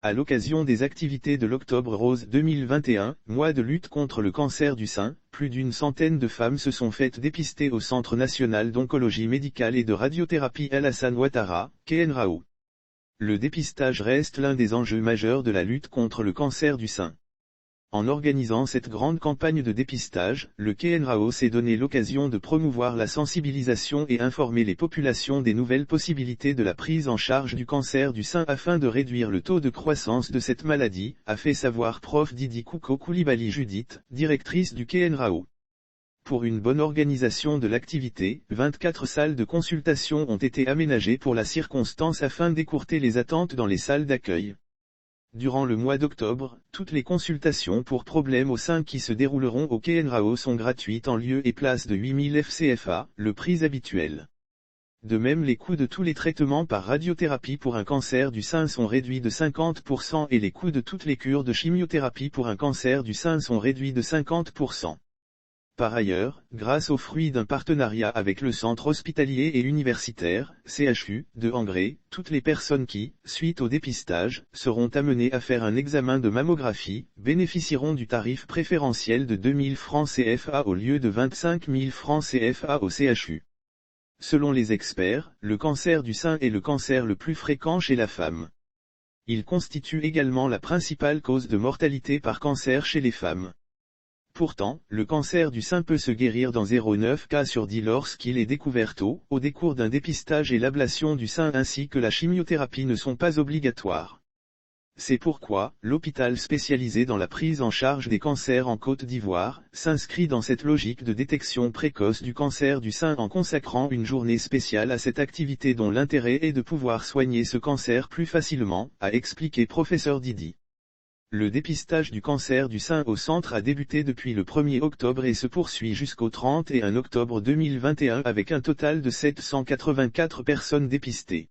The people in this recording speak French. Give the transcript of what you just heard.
À l'occasion des activités de l'Octobre Rose 2021, mois de lutte contre le cancer du sein, plus d'une centaine de femmes se sont faites dépister au Centre national d'oncologie médicale et de radiothérapie Alassane Ouattara, KNRAO. Le dépistage reste l'un des enjeux majeurs de la lutte contre le cancer du sein. En organisant cette grande campagne de dépistage, le KNRAO s'est donné l'occasion de promouvoir la sensibilisation et informer les populations des nouvelles possibilités de la prise en charge du cancer du sein afin de réduire le taux de croissance de cette maladie, a fait savoir Prof Didi Kouko Koulibaly Judith, directrice du KNRAO. Pour une bonne organisation de l'activité, 24 salles de consultation ont été aménagées pour la circonstance afin d'écourter les attentes dans les salles d'accueil. Durant le mois d'octobre, toutes les consultations pour problèmes au sein qui se dérouleront au KNRAO sont gratuites en lieu et place de 8000 FCFA, le prix habituel. De même, les coûts de tous les traitements par radiothérapie pour un cancer du sein sont réduits de 50% et les coûts de toutes les cures de chimiothérapie pour un cancer du sein sont réduits de 50%. Par ailleurs, grâce au fruit d'un partenariat avec le centre hospitalier et universitaire, CHU, de Angré, toutes les personnes qui, suite au dépistage, seront amenées à faire un examen de mammographie, bénéficieront du tarif préférentiel de 2000 francs CFA au lieu de 25 000 francs CFA au CHU. Selon les experts, le cancer du sein est le cancer le plus fréquent chez la femme. Il constitue également la principale cause de mortalité par cancer chez les femmes. Pourtant, le cancer du sein peut se guérir dans 0,9 cas sur 10 lorsqu'il est découvert tôt, au décours d'un dépistage et l'ablation du sein ainsi que la chimiothérapie ne sont pas obligatoires. C'est pourquoi, l'hôpital spécialisé dans la prise en charge des cancers en Côte d'Ivoire, s'inscrit dans cette logique de détection précoce du cancer du sein en consacrant une journée spéciale à cette activité dont l'intérêt est de pouvoir soigner ce cancer plus facilement, a expliqué Professeur Didi. Le dépistage du cancer du sein au centre a débuté depuis le 1er octobre et se poursuit jusqu'au 31 octobre 2021 avec un total de 784 personnes dépistées.